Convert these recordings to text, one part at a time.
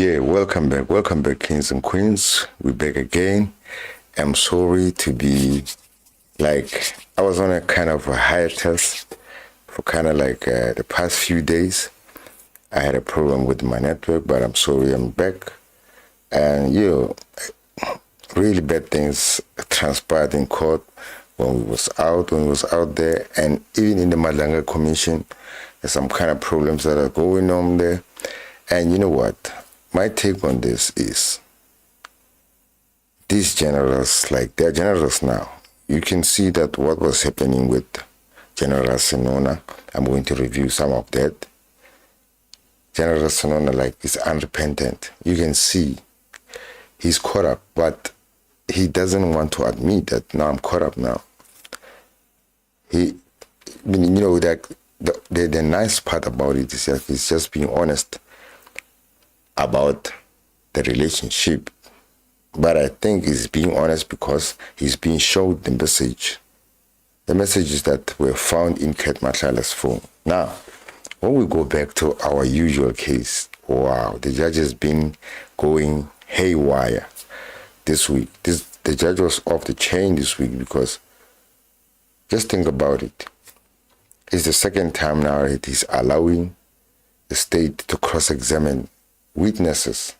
Yeah, welcome back, kings and queens. We're back again. I'm sorry to be like, I was on a kind of a hiatus for kind of like the past few days. I had a problem with my network, but I'm sorry I'm back. And, really bad things transpired in court when we was out there, and even in the Madanga Commission, there's some kind of problems that are going on there. And you know what? My take on this is these generals, like they're generals now. You can see that what was happening with General Senona. I'm going to review some of that. General Senona, like, is unrepentant. You can see he's caught up, but he doesn't want to admit that, now I'm caught up now. That the nice part about it is that he's just being honest about the relationship. But I think he's being honest because he's being showed the message. The messages that were found in Kat Matlala's phone. Now, when we go back to our usual case, wow, the judge has been going haywire this week. The judge was off the chain this week because just think about it. It's the second time now that he's allowing the state to cross-examine witnesses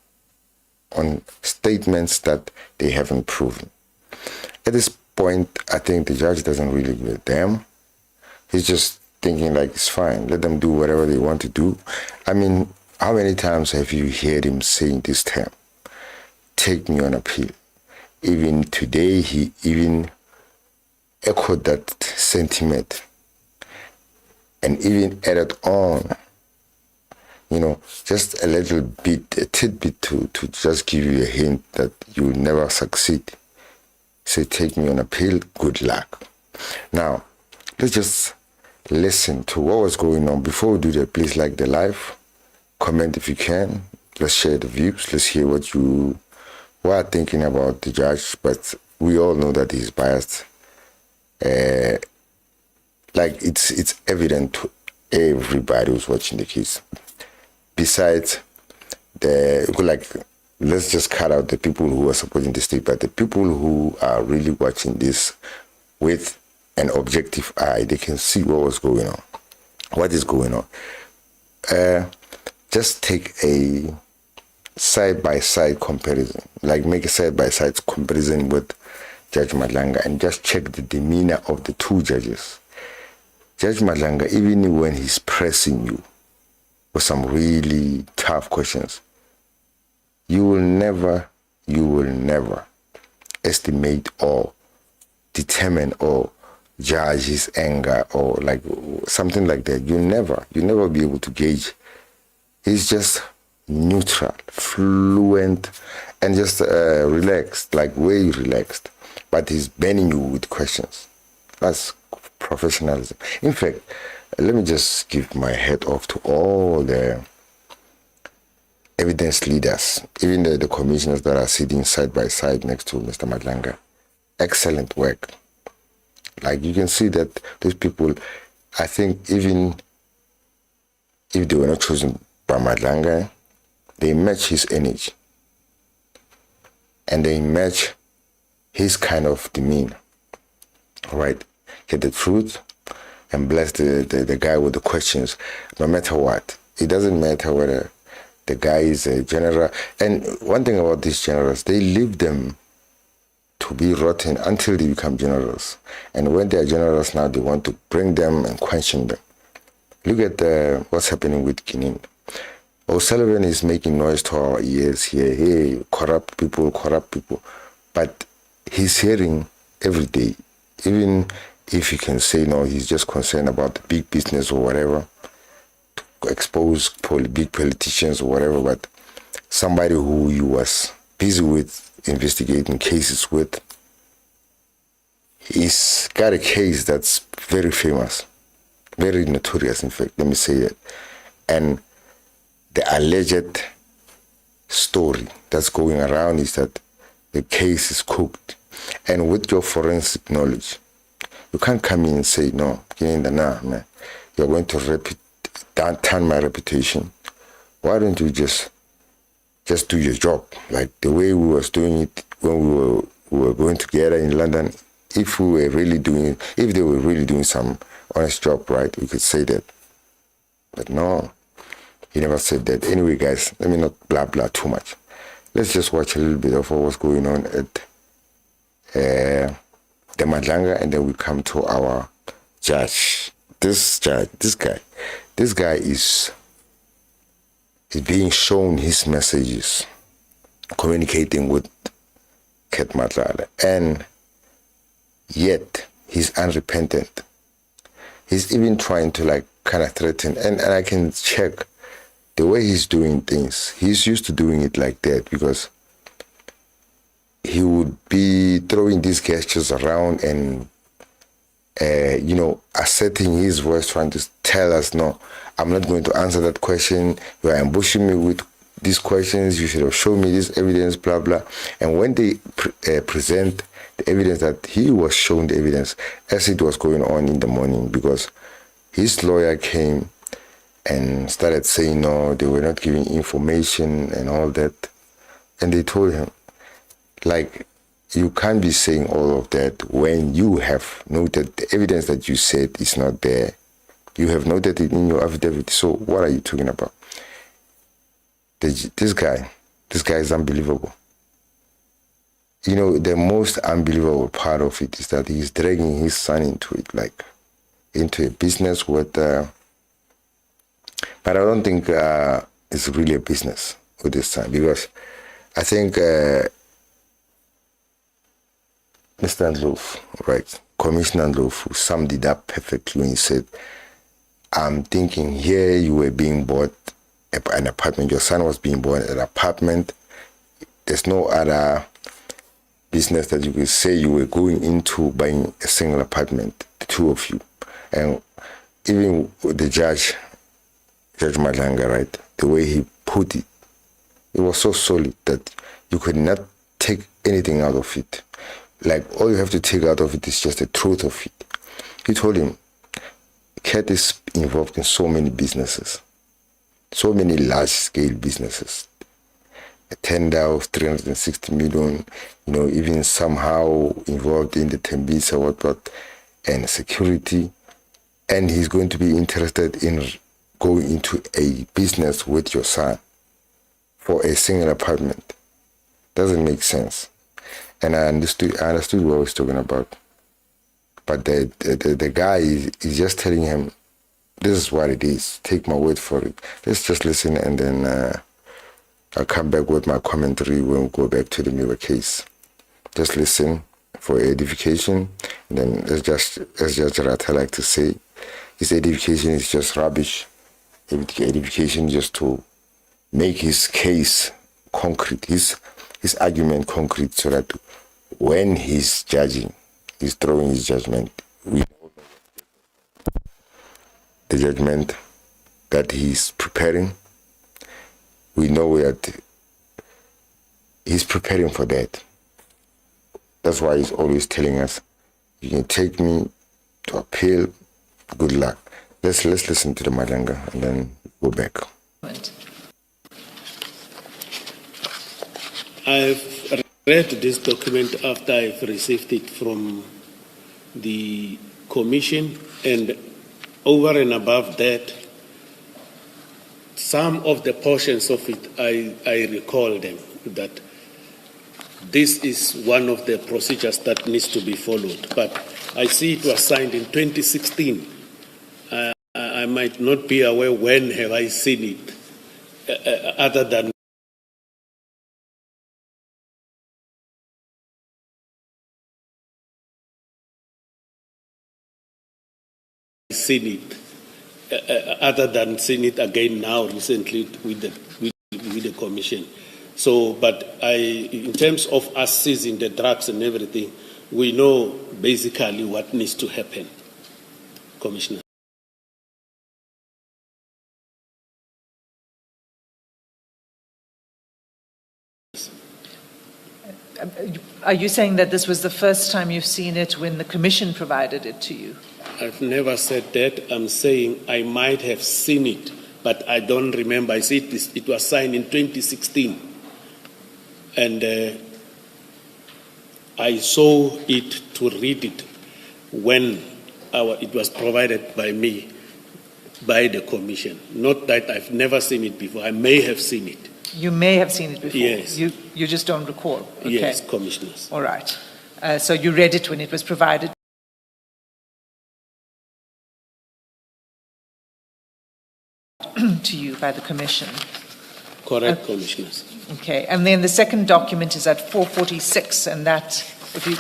on statements that they haven't proven. At this point, I think the judge doesn't really give a damn. He's just thinking like, it's fine, let them do whatever they want to do. I mean, how many times have you heard him saying this term? Take me on appeal. Even today, he even echoed that sentiment and even added on, just a little bit, a tidbit to just give you a hint that you will never succeed. Say, take me on appeal, good luck. Now, let's just listen to what was going on. Before we do that, please like the live, comment if you can. Let's share the views. Let's hear what you were thinking about the judge. But we all know that he's biased. Like it's evident to everybody who's watching the case. Besides let's just cut out the people who are supporting the state, but the people who are really watching this with an objective eye, they can see what was going on. What is going on? Just take a side-by-side comparison, like make a side-by-side comparison with Judge Madlanga and just check the demeanor of the two judges. Judge Madlanga, even when he's pressing you with some really tough questions, you will never estimate or determine or judge his anger or like something like that. You'll never be able to gauge. He's just neutral, fluent, and just relaxed, like way relaxed. But he's banning you with questions. That's professionalism. In fact, let me just give my hat off to all the evidence leaders, even the commissioners that are sitting side by side next to Mr. Madlanga. Excellent work. Like you can see that those people, I think even if they were not chosen by Madlanga, they match his energy and they match his kind of demeanor. All right, get the truth and bless the guy with the questions, no matter what. It doesn't matter whether the guy is a general. And one thing about these generals, they leave them to be rotten until they become generals. And when they are generals now, they want to bring them and question them. Look at what's happening with Kinin. O'Sullivan is making noise to our ears here. Hey, corrupt people. But he's hearing every day, even if he can say no, he's just concerned about the big business or whatever, to expose big politicians or whatever, but somebody who he was busy with investigating cases with, he's got a case that's very famous, very notorious, in fact, let me say that. And the alleged story that's going around is that the case is cooked. And with your forensic knowledge, you can't come in and say, no, you're going to turn my reputation. Why don't you just just do your job. Like the way we was doing it when we were going together in London. If we were really doing, if they were really doing some honest job, right, we could say that. But no, he never said that. Anyway, guys, let me not blah blah too much. Let's just watch a little bit of what was going on at the Madlanga, and then we come to our judge. This guy is being shown his messages, communicating with Ket Matlala, and yet he's unrepentant. He's even trying to like kind of threaten, and I can check the way he's doing things. He's used to doing it like that because he would be throwing these gestures around and asserting his voice, trying to tell us, no, I'm not going to answer that question. You are ambushing me with these questions. You should have shown me this evidence, blah, blah. And when they present the evidence, that he was shown the evidence as it was going on in the morning, because his lawyer came and started saying, no, they were not giving information and all that. And they told him, like, you can't be saying all of that when you have noted the evidence that you said is not there. You have noted it in your affidavit. So what are you talking about? This guy is unbelievable. You know, the most unbelievable part of it is that he's dragging his son into it, like into a business with, but I don't think it's really a business with his son, because I think Mr. Ndlovu, right, Commissioner Ndlovu, summed it up perfectly when he said, I'm thinking here you were being bought an apartment, your son was being bought an apartment. There's no other business that you could say you were going into buying a single apartment, the two of you. And even the Judge Madlanga, right, the way he put it, it was so solid that you could not take anything out of it. Like, all you have to take out of it is just the truth of it. He told him, Ket is involved in so many businesses, so many large-scale businesses. A tender of 360 million, even somehow involved in the Tembisa, what, and security. And he's going to be interested in going into a business with your son for a single apartment. Doesn't make sense. And I understood what I was talking about. But the guy is just telling him, this is what it is. Take my word for it. Let's just listen, and then I'll come back with my commentary when we go back to the Mirror case. Just listen for edification. And then as Judge Rata like to say, his edification is just rubbish. Edification just to make his case concrete, his argument concrete, so that when he's judging, he's throwing his judgment, we know the judgment that he's preparing. We know that he's preparing for that. That's why he's always telling us, you can take me to appeal, good luck. Let's listen to the Madlanga and then go back. I've read this document after I've received it from the commission, and over and above that, some of the portions of it, I recall them, that this is one of the procedures that needs to be followed. But I see it was signed in 2016. I might not be aware when have I seen it, other than seeing it again now recently with the commission. So, but in terms of us seizing the drugs and everything, we know basically what needs to happen, Commissioner. Are you saying that this was the first time you've seen it when the commission provided it to you? I've never said that. I'm saying I might have seen it, but I don't remember. I said it was signed in 2016. And I saw it to read it when it was provided by me, by the commission. Not that I've never seen it before. I may have seen it. You may have seen it before. Yes. You just don't recall. Okay. Yes, commissioners. All right. So you read it when it was provided to you by the commission. Correct, commissioners. Okay. And then the second document is at 446, and that, if you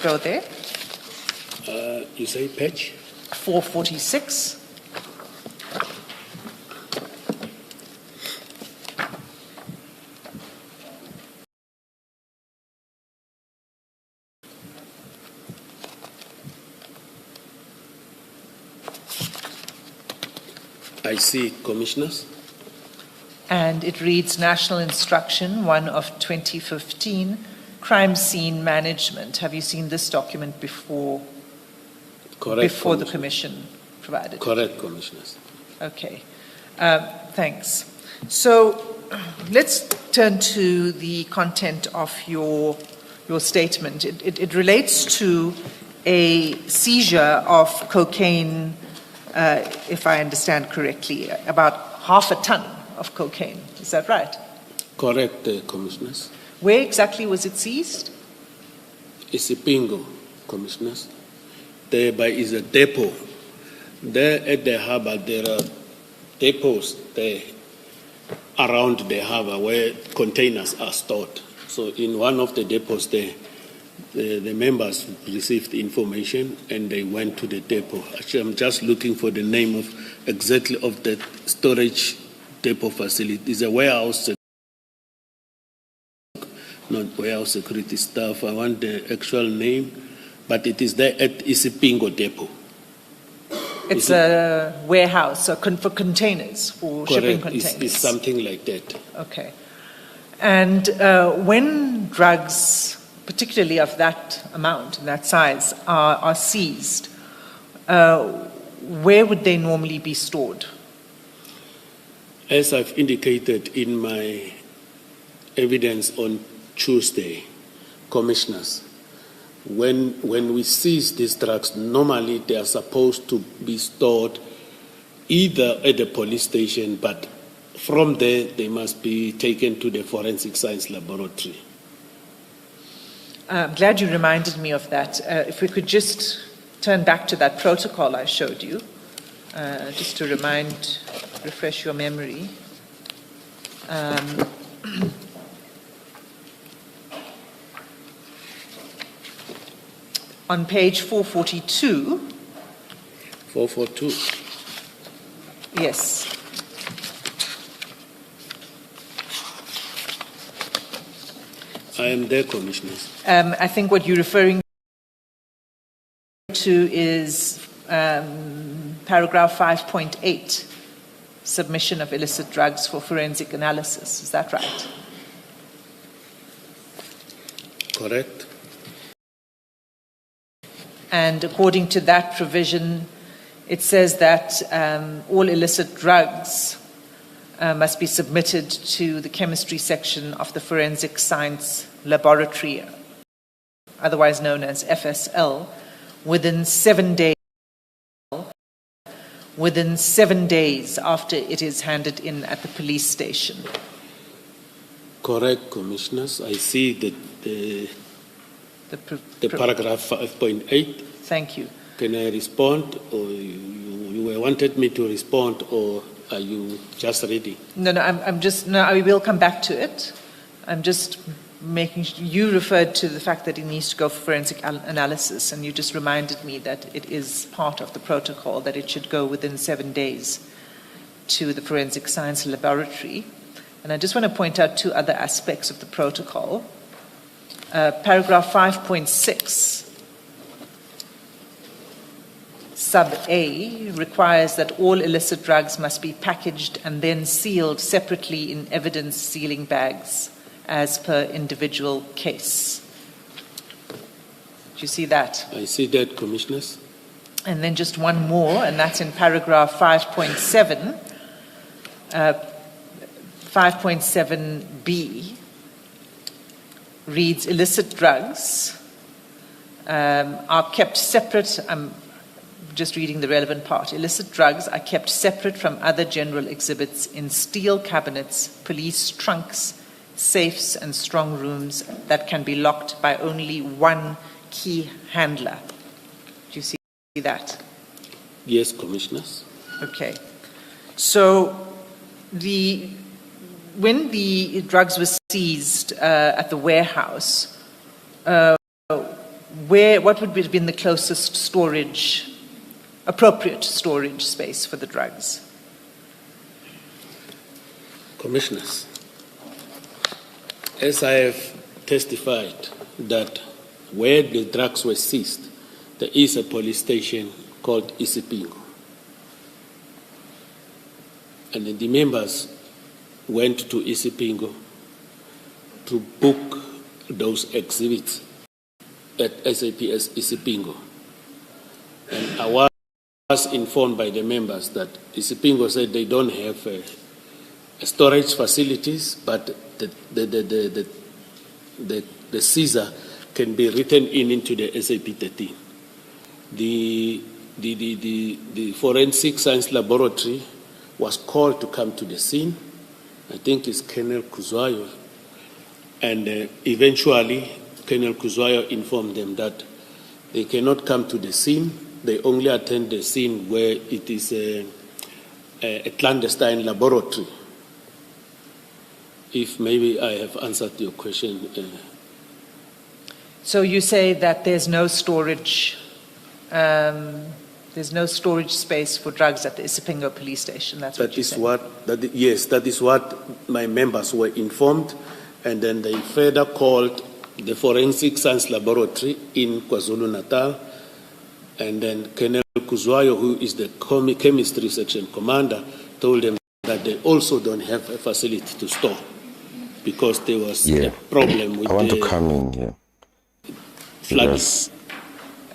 go there, You say page? 446. I see, commissioners. And it reads National Instruction 1 of 2015, Crime Scene Management. Have you seen this document before? Correct. Before the commission provided? Correct, commissioners. Okay. Thanks. So let's turn to the content of your statement. It relates to a seizure of cocaine, if I understand correctly, about half a ton of cocaine. Is that right? Correct, commissioners. Where exactly was it seized? Isipingo, commissioners. There is a depot. There at the harbor, there are depots there around the harbor where containers are stored. So in one of the depots there, the members received information and they went to the depot. Actually, I'm just looking for the name of exactly of the storage depot facility. It's a warehouse, not warehouse security staff. I want the actual name, but it is there at Isipingo depot. It's a warehouse for containers, for shipping containers. It's something like that. Okay. And when drugs, particularly of that amount and that size, are seized, where would they normally be stored? As I've indicated in my evidence on Tuesday, commissioners, when we seize these drugs, normally they are supposed to be stored either at the police station, but from there they must be taken to the forensic science laboratory. I'm glad you reminded me of that. If we could just turn back to that protocol I showed you, just to refresh your memory. On page 442. 442. Yes. I am there, commissioners. I think what you're referring to is paragraph 5.8, submission of illicit drugs for forensic analysis. Is that right? Correct. And according to that provision, it says that all illicit drugs must be submitted to the chemistry section of the forensic science laboratory, otherwise known as FSL, within 7 days after it is handed in at the police station. Correct, commissioners. I see that the paragraph 5.8. Thank you. Can I respond, or you wanted me to respond, or are you just ready? No, I will come back to it. I'm just making you referred to the fact that it needs to go for forensic analysis, and you just reminded me that it is part of the protocol that it should go within 7 days to the forensic science laboratory. And I just want to point out two other aspects of the protocol. Paragraph 5.6 sub A requires that all illicit drugs must be packaged and then sealed separately in evidence sealing bags as per individual case. Do you see that? I see that, commissioners. And then just one more, and that's in paragraph 5.7, 5.7b. reads illicit drugs are kept separate. I'm just reading the relevant part. Illicit drugs are kept separate from other general exhibits in steel cabinets, police trunks, safes, and strong rooms that can be locked by only one key handler. Do you see that? Yes, Commissioners. Okay. So when the drugs were seized at the warehouse, what would have been the closest appropriate storage space for the drugs? Commissioners, as I have testified that where the drugs were seized, there is a police station called Isipingo. And then the members went to Isipingo to book those exhibits at SAPS Isipingo. And I was informed by the members that Isipingo said they don't have storage facilities, but the seizure can be written into the SAP 13. The forensic science laboratory was called to come to the scene. I think it's Colonel Kuzwayo. And eventually, Colonel Kuzwayo informed them that they cannot come to the scene. They only attend the scene where it is a clandestine laboratory. If maybe I have answered your question. So you say that there's no storage space for drugs at the Isipingo police station. That's what you say. Yes, that is what my members were informed, and then they further called the forensic science laboratory in KwaZulu-Natal, and then Colonel Kuzwayo, who is the chemistry section commander, told them that they also don't have a facility to store because there was a problem with I want to come in here. flooding.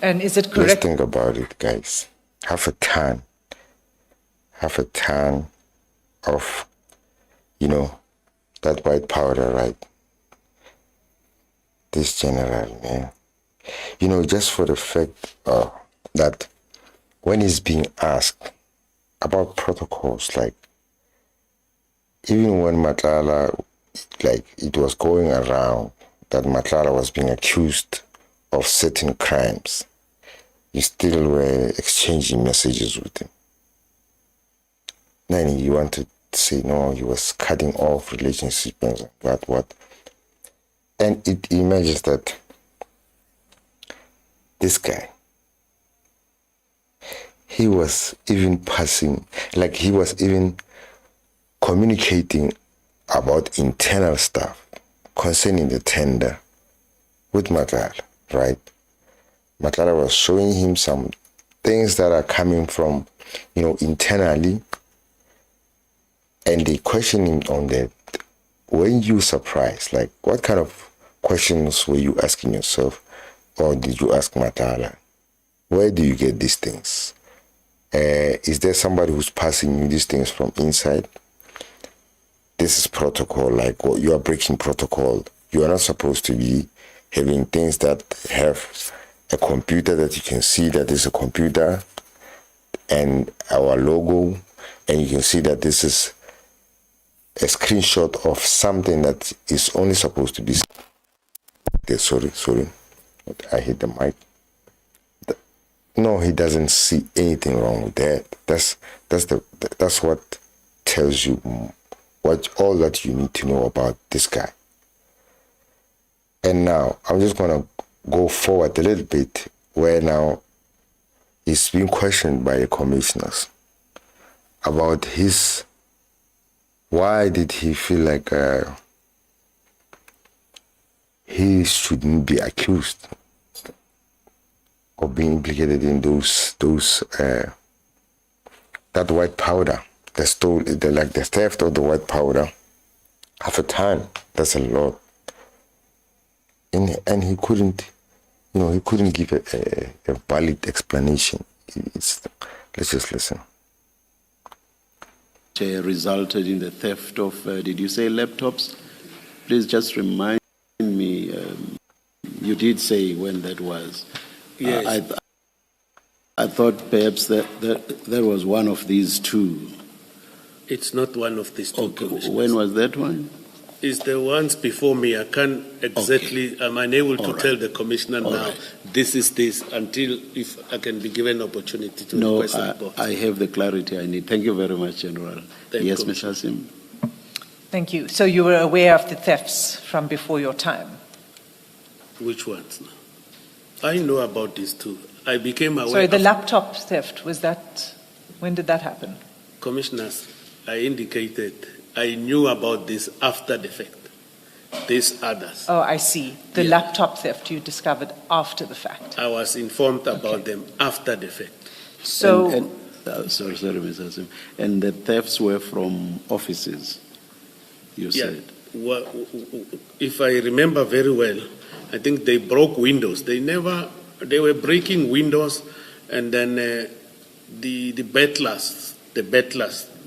And is it Let's correct? think about it, guys. Half a ton of, that white powder, right? This general, man. Just for the fact that when he's being asked about protocols, like, even when Matlala, it was going around that Matlala was being accused of certain crimes, you still were exchanging messages with him. Then you want to say, no, he was cutting off relationships and what. And it imagines that this guy, he was even communicating about internal stuff concerning the tender with Matlala, right? Matlala was showing him some things that are coming from, internally, and they question him on that. When you surprised, like, what kind of questions were you asking yourself, or did you ask Matlala? Where do you get these things? Is there somebody who's passing you these things from inside? This is protocol, like, you are breaking protocol. You are not supposed to be having things that have a computer that you can see that is a computer and our logo, and you can see that this is a screenshot of something that is only supposed to be. Sorry, I hit the mic. No, he doesn't see anything wrong with that. That's what tells you all that you need to know about this guy. And now I'm just gonna go forward a little bit, where now he's being questioned by the commissioners about why did he feel like he shouldn't be accused of being implicated in that white powder, the theft of the white powder. Half a ton, that's a lot. And he couldn't give a valid explanation. Let's just listen. Resulted in the theft of, did you say laptops? Please just remind me you did say when that was. Yes. I thought perhaps that was one of these two. It's not one of these two, Okay, Commissioners. when was that one? It's the ones before me. I can't exactly, I'm unable to All right. tell the Commissioner All now, right. this is this, until if I can be given opportunity to No, request a report. I have the clarity I need. Thank you very much, General. Thank Yes, you, Ms. Hassim. Thank you. So you were aware of the thefts from before your time? Which ones now? I know about these two. I became aware Sorry, the of laptop theft, when did that happen? Commissioners. I indicated I knew about this after the fact. These others. Oh, I see. The Yeah. laptop theft you discovered after the fact. I was informed about Okay. them after the fact. So, Sorry, Ms. Hassim. And the thefts were from offices, you Yeah. said. Well, if I remember very well, I think they broke windows. They were breaking windows, and then the battlers,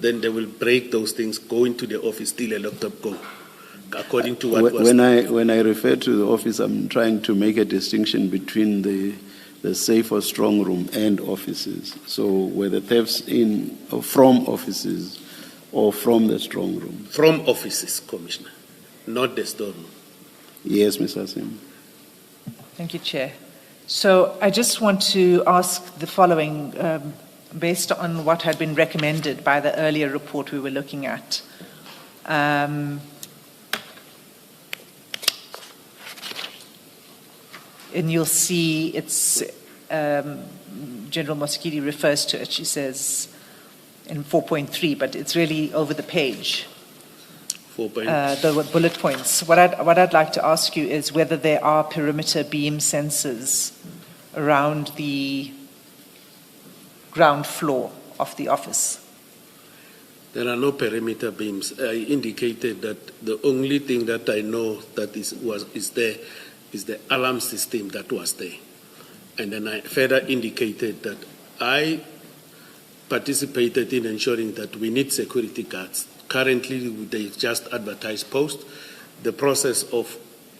then they will break those things, go into the office, steal a laptop, go. According to what was. When I refer to the office, I'm trying to make a distinction between the safe or strong room and offices. So were the thefts from offices or from the strong room? From offices, Commissioner, not the storeroom. Yes, Ms. Hassim. thank you, Chair. So I just want to ask the following, based on what had been recommended by the earlier report we were looking at. And you'll see it's, General Mosikili refers to it, she says, in 4.3, but it's really over the page, 4 points. the bullet points. What I'd like to ask you is whether there are perimeter beam sensors around the ground floor of the office. There are no perimeter beams. I indicated that the only thing that I know that is there is the alarm system that was there. And then I further indicated that I participated in ensuring that we need security guards. Currently, they just advertised posts. The process of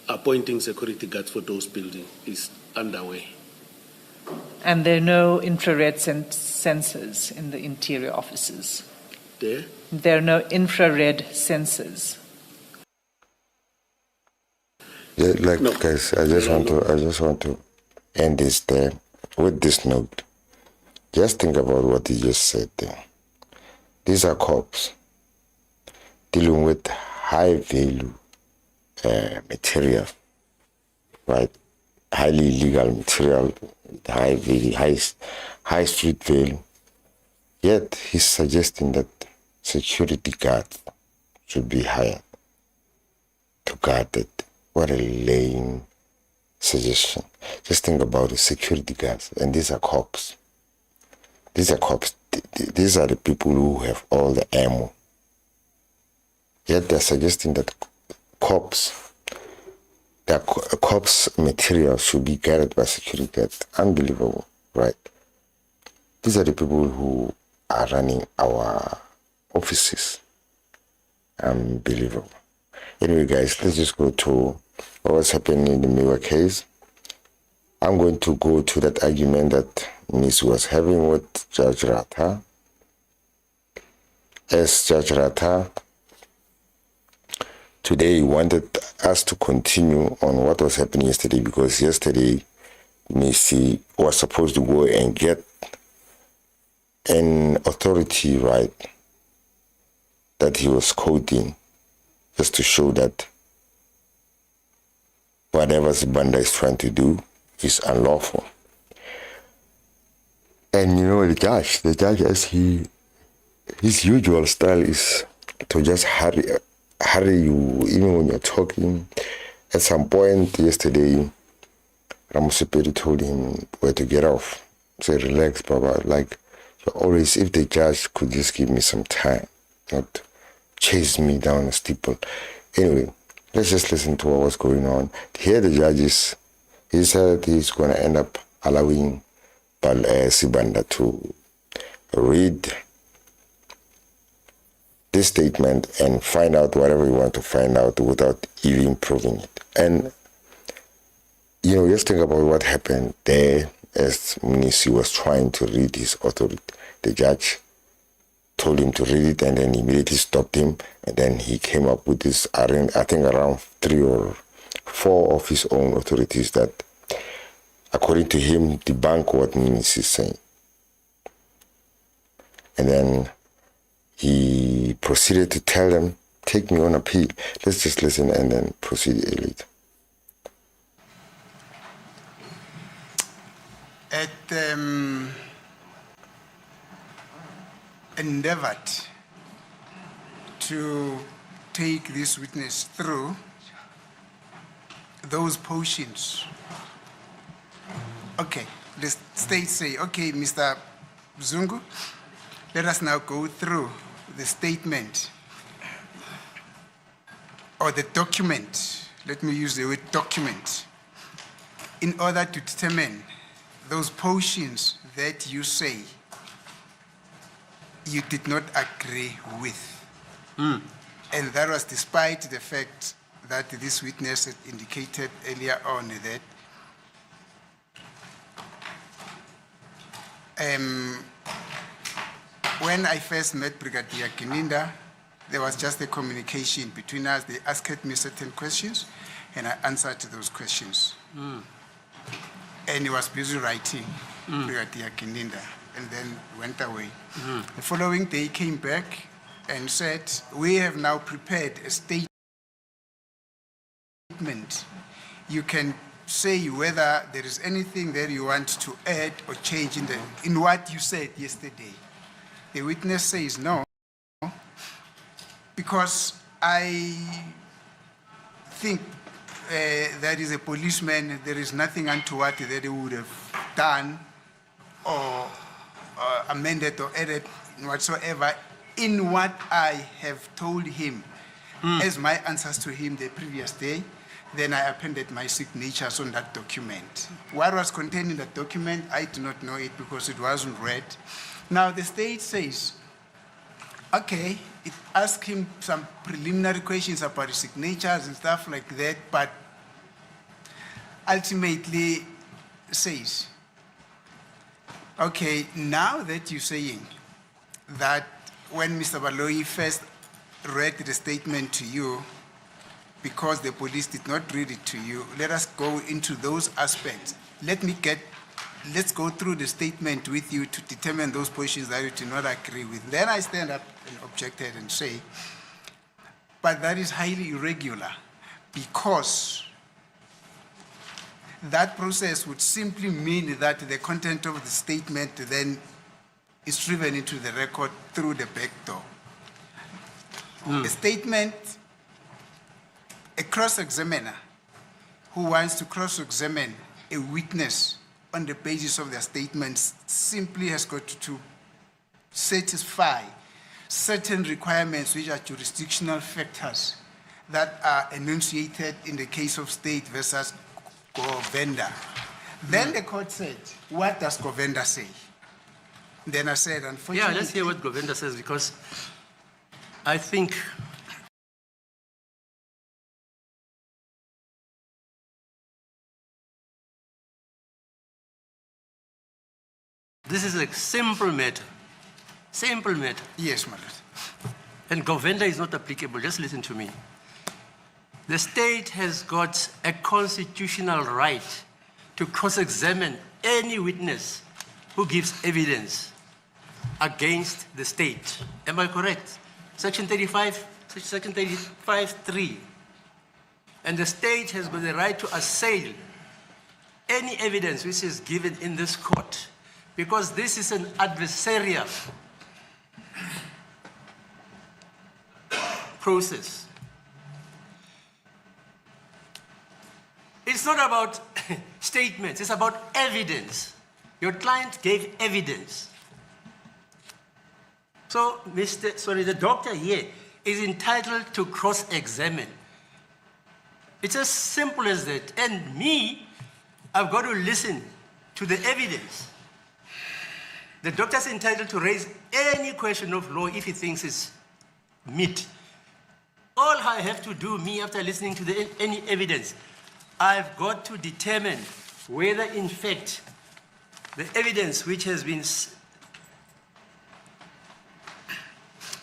appointing security guards for those buildings is underway. And there are no infrared sensors in the interior offices. There are no infrared sensors. Yeah, like No. guys, I just want to end this there with this note. Just think about what you just said there. These are cops dealing with high value material, right? Highly illegal material, high value, high street value. Yet he's suggesting that security guards should be hired to guard it. What a lame suggestion. Just think about the security guards, and these are cops. These are cops. These are the people who have all the ammo. Yet they're suggesting that cops material should be guarded by security guards. Unbelievable, right? These are the people who are running our offices. Unbelievable. Anyway, guys, let's just go to what's happening in the Miwa case. I'm going to go to that argument that Ms. was having with Judge Ratha. As Judge Ratha today wanted us to continue on what was happening yesterday, because yesterday Ms. was supposed to go and get an authority right that he was quoting, just to show that whatever Zibanda is trying to do is unlawful. And you know, the judge, as his usual style is to just hurry you, even when you're talking. At some point yesterday, Ramusiperi told him where to get off. Say, relax, Baba. Like, you're always, if the judge could just give me some time, not chase me down a steeple. Anyway, let's just listen to what was going on. Here the judges, he said he's going to end up allowing Sibanda to read this statement and find out whatever you want to find out without even proving it. And just think about what happened there as Munisi was trying to read his authority. The judge told him to read it and then immediately stopped him. And then he came up with this, I think around 3 or 4 of his own authorities that, according to him, debunk what Munisi is saying. And then he proceeded to tell them, take me on appeal. Let's just listen and then proceed later. Endeavored to take this witness through those portions. Okay, the state say, okay, Mr. Zungu, let us now go through the statement or the document. Let me use the word document in order to determine those portions that you say you did not agree with. And that was despite the fact that this witness had indicated earlier on that when I first met Brigadier Kininda, there was just a communication between us. They asked me certain questions and I answered to those questions. And he was busy writing, Brigadier Kininda, and then went away. The following day he came back and said, we have now prepared a statement. You can say whether there is anything that you want to add or change in what you said yesterday. The witness says no, because I think that is a policeman, there is nothing untoward that he would have done or amended or added whatsoever in what I have told him as my answers to him the previous day. Then I appended my signatures on that document. What was contained in that document, I do not know it because it wasn't read. Now the state says, okay, it asked him some preliminary questions about his signatures and stuff like that, but ultimately says, okay, now that you're saying that when Mr. Baloyi first read the statement to you, because the police did not read it to you, let us go into those aspects. Let's go through the statement with you to determine those portions that you do not agree with. Then I stand up and objected and say, but that is highly irregular because that process would simply mean that the content of the statement then is driven into the record through the back door. A statement, a cross-examiner who wants to cross-examine a witness on the basis of their statements simply has got to satisfy certain requirements which are jurisdictional factors that are enunciated in the case of state versus Govenda. Then the court said, what does Govenda say? Then I said, unfortunately... Yeah, let's hear what Govenda says, because I think this is a simple matter. Simple matter. Yes, my lord. And Govenda is not applicable. Just listen to me. The state has got a constitutional right to cross-examine any witness who gives evidence against the state. Am I correct? Section 35(3). And the state has got the right to assail any evidence which is given in this court, because this is an adversarial process. It's not about statements, it's about evidence. Your client gave evidence. So, the doctor here is entitled to cross-examine. It's as simple as that. And me, I've got to listen to the evidence. The doctor's entitled to raise any question of law if he thinks it's meet. All I have to do, me, after listening to any evidence, I've got to determine whether, in fact, the evidence which has been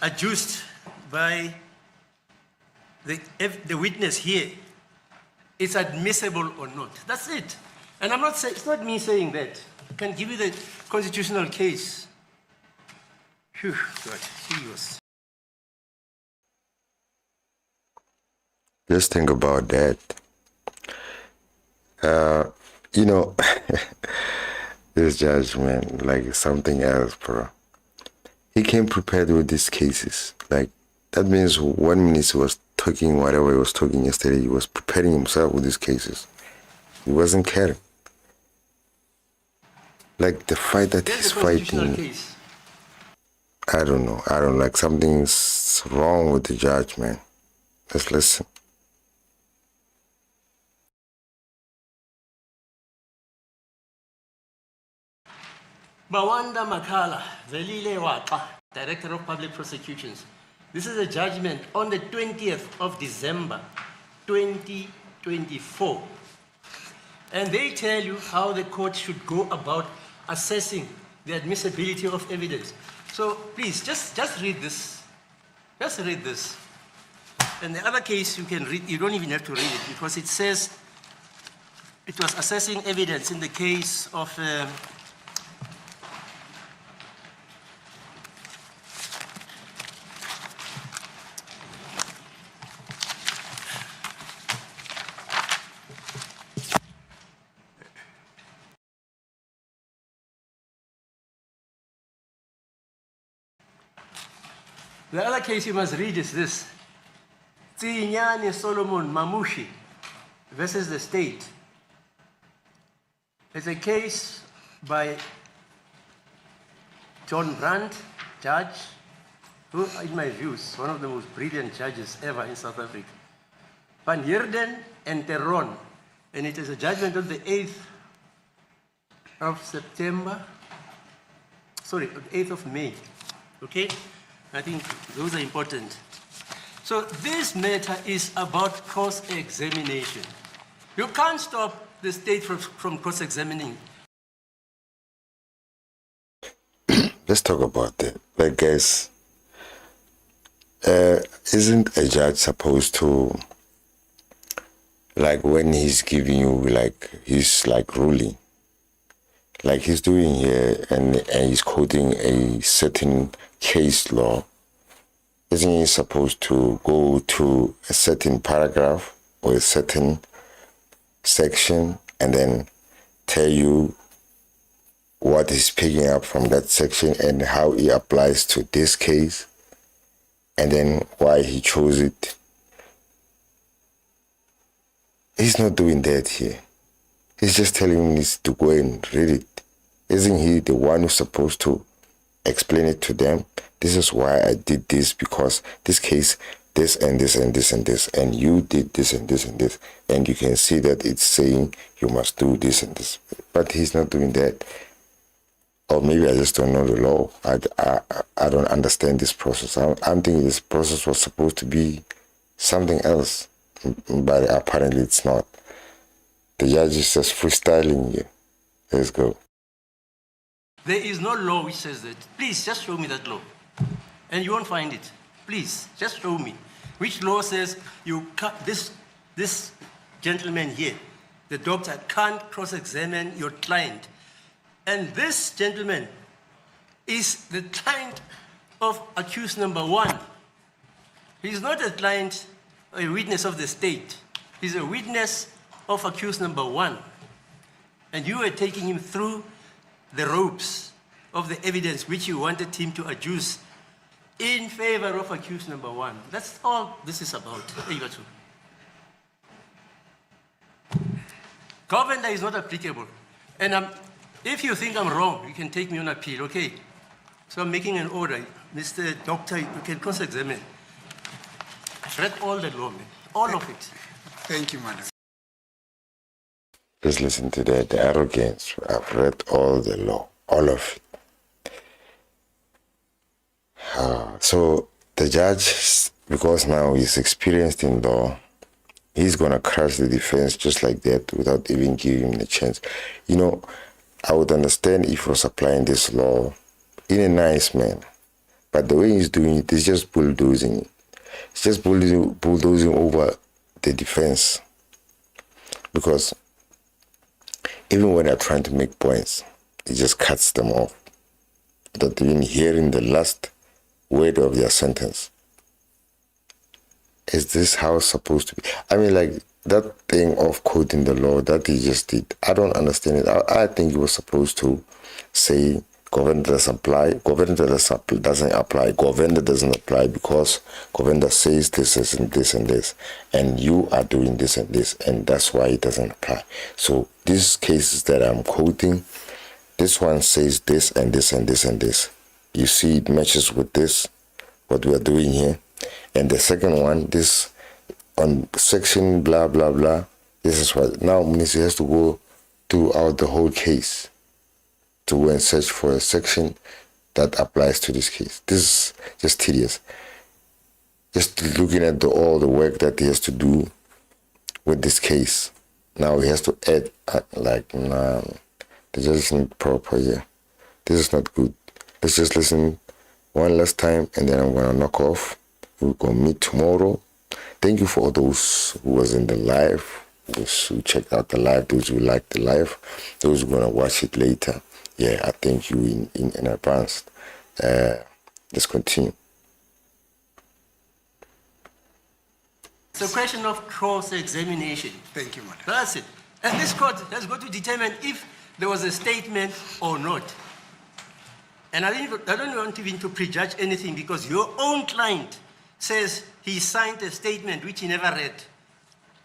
adduced by the witness here is admissible or not. That's it. And I'm not saying, it's not me saying that. I can give you the constitutional case. Phew, God, serious. Just think about that. This judgment, like something else, bro. He came prepared with these cases. Like, that means 1 minute he was talking whatever he was talking yesterday, he was preparing himself with these cases. He wasn't caring. Like the fight that There's he's the constitutional fighting, case. I don't know. Like something's wrong with the judge, man. Let's listen. Bawanda Makala, Velile Waka, Director of Public Prosecutions. This is a judgment on the 20th of December, 2024. And they tell you how the court should go about assessing the admissibility of evidence. So please, just read this. Just read this. And the other case you can read, you don't even have to read it because it says it was assessing evidence in the case of the other case you must read is this. Tsinyane Solomon Mamushi versus the state. It's a case by John Brandt, judge, who, in my view, is one of the most brilliant judges ever in South Africa. Van Heerden and Terron. And it is a judgment of the 8th of September, sorry, 8th of May. Okay? I think those are important. So this matter is about cross-examination. You can't stop the state from cross-examining. Let's talk about that. Like, guys, isn't a judge supposed to, like, when he's giving you, like, he's like ruling, like he's doing here, and he's quoting a certain case law, isn't he supposed to go to a certain paragraph or a certain section and then tell you what he's picking up from that section and how it applies to this case, and then why he chose it? He's not doing that here. He's just telling me to go and read it. Isn't he the one who's supposed to explain it to them? This is why I did this, because this case, this and this and this and this, and you did this and this and this, and you can see that it's saying you must do this and this. But he's not doing that. Or maybe I just don't know the law. I don't understand this process. I'm thinking this process was supposed to be something else, but apparently it's not. The judge is just freestyling you. Let's go. There is no law which says that. Please, just show me that law. And you won't find it. Please, just show me. Which law says you can't, this gentleman here, the doctor, can't cross-examine your client. And this gentleman is the client of accused number 1. He's not a client, a witness of the state. He's a witness of accused number 1. And you were taking him through the ropes of the evidence which you wanted him to adduce in favor of accused number 1. That's all this is about. Governor is not applicable. And if you think I'm wrong, you can take me on appeal, okay? So I'm making an order. Mr. Doctor, you can cross-examine. I've read all the law, man. All of it. Thank you, madam. Just listen to that, the arrogance. I've read all the law, all of it. So the judge, because now he's experienced in law, he's gonna crush the defense just like that without even giving him the chance. I would understand if he was applying this law in a nice manner, but the way he's doing it is just bulldozing it. It's just bulldozing over the defense, because even when they're trying to make points, he just cuts them off without even hearing the last word of their sentence. Is this how it's supposed to be? I mean, like, that thing of quoting the law that he just did, I don't understand it. I think he was supposed to say governor doesn't apply, governor doesn't apply because governor says this and this and this, and you are doing this and this, and that's why it doesn't apply. So these cases that I'm quoting, this one says this and this and this and this. You see, it matches with this, what we are doing here. And the second one, this on section blah blah blah, this is what now Munisi has to go throughout the whole case to go and search for a section that applies to this case. This is just tedious. Just looking at all the work that he has to do with this case. Now he has to add, nah, this isn't proper here. This is not good. Let's just listen one last time and then I'm going to knock off. We're going to meet tomorrow. Thank you for those who was in the live, those who checked out the live, those who liked the live, those who are going to watch it later. Yeah, I thank you in advance. Let's continue. It's a question of cross-examination. Thank you, madam. That's it. And this court has got to determine if there was a statement or not. And I don't want even to prejudge anything because your own client says he signed a statement which he never read.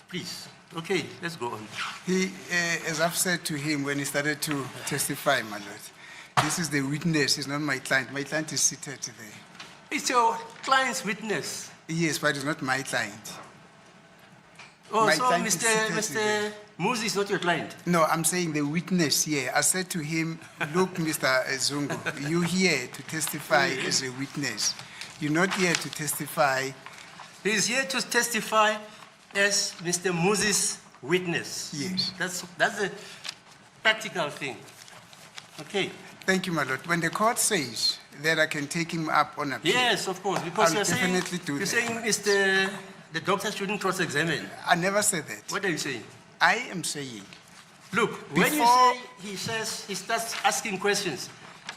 Please. Okay, let's go on. He, as I've said to him when he started to testify, my lord, this is the witness, he's not my client. My client is seated there. It's your client's witness. Yes, but it's not my client. Oh, My so client is Mr. seated Muzi is not your client? No, I'm saying the witness here. I said to him, look, Mr. Zungu, you're here to testify as a witness. You're not here to testify. He's here to testify as Mr. Muzi's witness. Yes. That's a practical thing. Okay. Thank you, my lord. When the court says that I can take him up on appeal, Yes, of course, because I'll you're saying, definitely do you're that. saying the doctor shouldn't cross-examine. I never said that. What are you saying? I am saying, Look, when you Before- say he starts asking questions,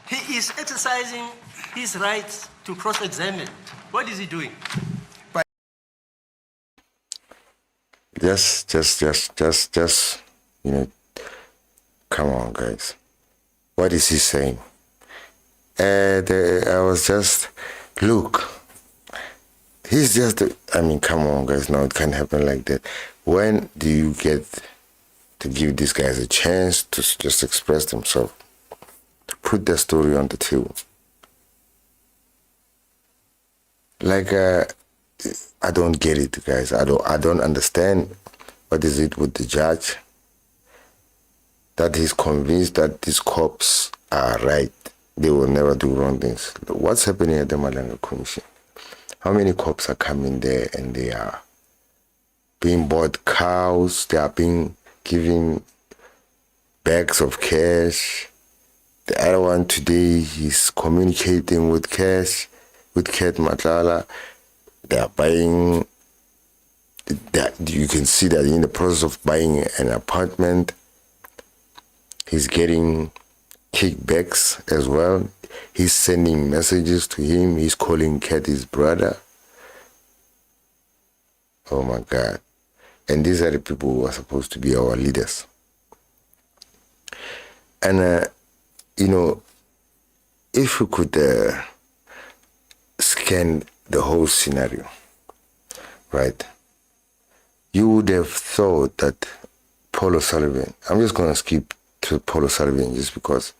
he is exercising his rights to cross-examine. What is he doing? Just, come on, guys. What is he saying? I was just, look, he's just, come on, guys, now it can't happen like that. When do you get to give these guys a chance to just express themselves? To put their story on the table? Like, I don't get it, guys. I don't understand. What is it with the judge? That he's convinced that these cops are right. They will never do wrong things. What's happening at the Malanga Commission? How many cops are coming there and they are being bought cows? They are being given bags of cash. The other one today, he's communicating with cash, with Ket Matlala. They are buying, you can see that in the process of buying an apartment, he's getting kickbacks as well. He's sending messages to him. He's calling Ket his brother. Oh my God. And these are the people who are supposed to be our leaders. And, if we could scan the whole scenario, right, you would have thought that Paul O'Sullivan, I'm just going to skip to Paul O'Sullivan just because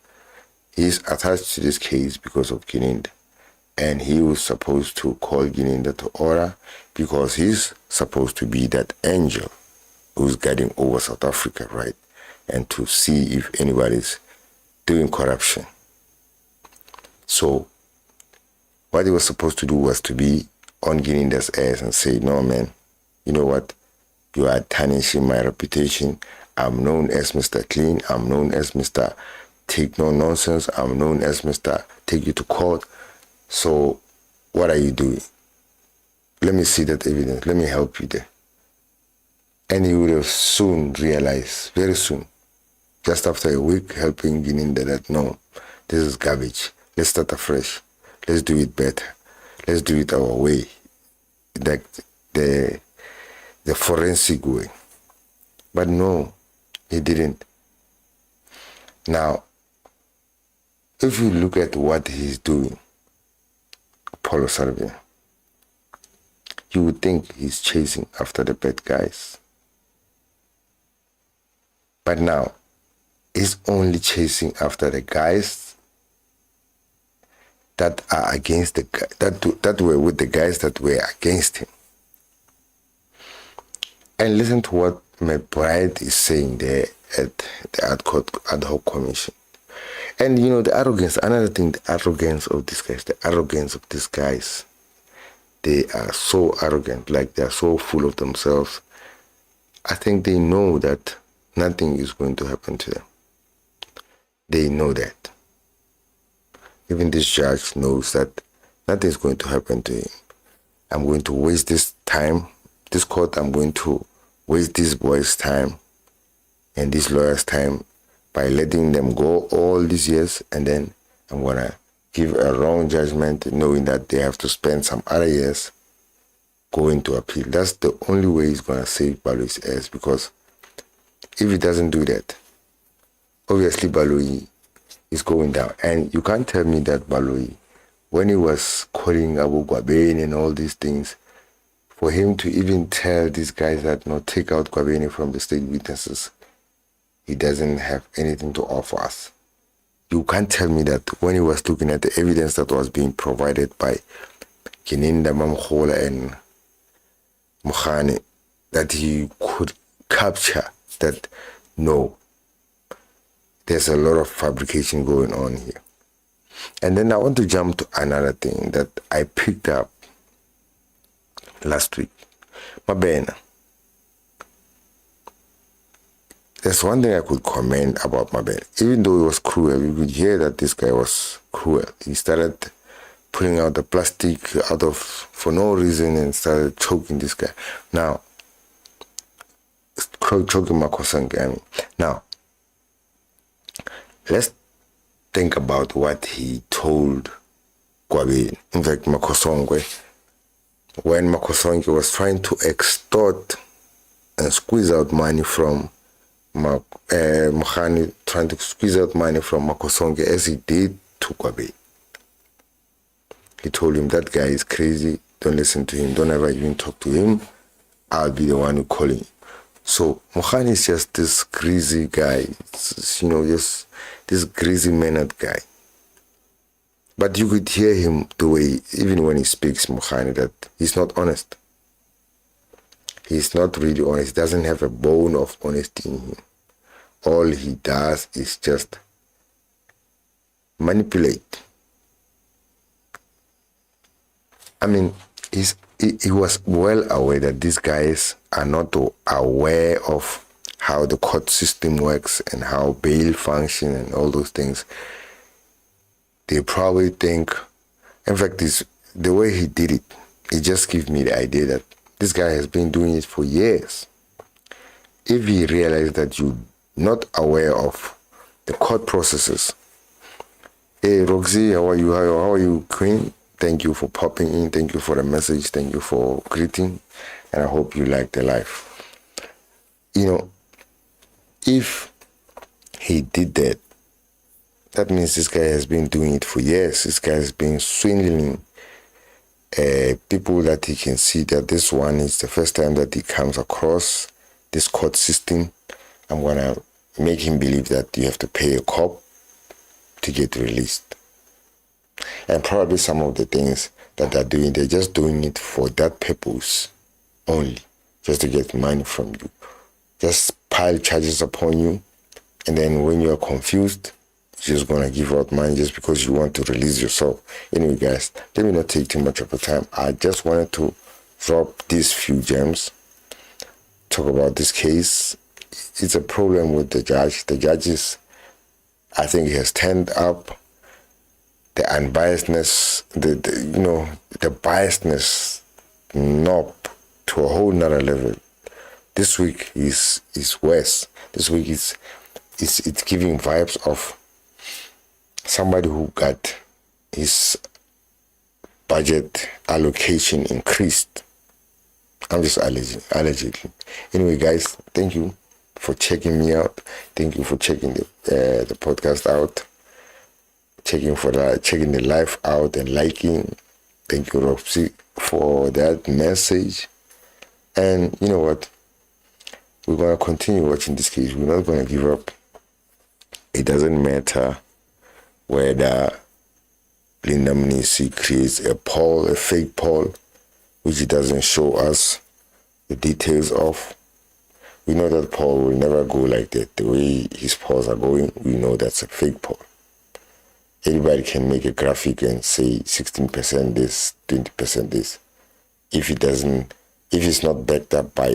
he's attached to this case because of Gininda. And he was supposed to call Gininda to order because he's supposed to be that angel who's guiding over South Africa, right? And to see if anybody's doing corruption. So what he was supposed to do was to be on Gininda's ass and say, no, man, you know what? You are tarnishing my reputation. I'm known as Mr. Clean. I'm known as Mr. Take No Nonsense. I'm known as Mr. Take You to Court. So what are you doing? Let me see that evidence. Let me help you there. And he would have soon realized, very soon, just after a week, helping Gininda that no, this is garbage. Let's start afresh. Let's do it better. Let's do it our way. Like the forensic way. But no, he didn't. Now, if you look at what he's doing, Paulo Sarvia, you would think he's chasing after the bad guys. But now, he's only chasing after the guys that are against that were with the guys that were against him. And listen to what McBride is saying there at the ad hoc commission. And you know, the arrogance, another thing, the arrogance of these guys, they are so arrogant, like they are so full of themselves. I think they know that nothing is going to happen to them. They know that. Even this judge knows that nothing is going to happen to him. I'm going to waste this time, this court, I'm going to waste this boy's time and this lawyer's time by letting them go all these years, and then I'm going to give a wrong judgment knowing that they have to spend some other years going to appeal. That's the only way he's going to save Baloi's ass, because if he doesn't do that, obviously Baloi is going down. And you can't tell me that Baloi, when he was calling Abu Gwabeni and all these things, for him to even tell these guys that no, take out Gwabeni from the state witnesses, he doesn't have anything to offer us. You can't tell me that when he was looking at the evidence that was being provided by Gininda, Mamkhola and Mokhane, that he could capture that no, there's a lot of fabrication going on here. And then I want to jump to another thing that I picked up last week. Mabena, there's one thing I could comment about Mabena. Even though it was cruel, you could hear that this guy was cruel. He started pulling out the plastic for no reason and started choking this guy. Now, choking Makosange. Now, let's think about what he told Gwabeni. In fact, Makosongwe, when Makosongwe was trying to extort and squeeze out money from Mokhane, trying to squeeze out money from Makosongwe as he did to Gwabeni. He told him, that guy is crazy, don't listen to him, don't ever even talk to him, I'll be the one who calling him. So Mokhane is just this greasy guy, just this greasy-mannered guy. But you could hear him the way, even when he speaks, Mokhane, that he's not honest. He's not really honest. He doesn't have a bone of honesty in him. All he does is just manipulate. I mean, he was well aware that these guys are not aware of how the court system works and how bail function and all those things. They probably think, in fact, the way he did it, it just gives me the idea that this guy has been doing it for years. If he realized that you're not aware of the court processes, hey, Roxy, how are you? How are you, Queen? Thank you for popping in. Thank you for the message. Thank you for greeting. And I hope you like the life. If he did that, that means this guy has been doing it for years. This guy has been swindling people that he can see that this one is the first time that he comes across this court system. I'm going to make him believe that you have to pay a cop to get released. And probably some of the things that they're doing, they're just doing it for that purpose only, just to get money from you. Just pile charges upon you, and then when you're confused, you're just going to give out money just because you want to release yourself. Anyway, guys, let me not take too much of the time. I just wanted to drop these few gems talk about this case. It's a problem with the judge. The judges, I think, he has turned up the unbiasedness, the biasness knob to a whole nother level. This week is worse. This week it's giving vibes of somebody who got his budget allocation increased. I'm just allegedly. Anyway, guys, thank you for checking me out. Thank you for checking the podcast out. Checking the live out and liking. Thank you, Roxy, for that message. And you know what? We're going to continue watching this case. We're not going to give up. It doesn't matter whether Linda Mnisi creates a fake poll, which it doesn't show us the details of. We know that poll will never go like that. The way his polls are going, we know that's a fake poll. Anybody can make a graphic and say 16% this, 20% this. If it's not backed up by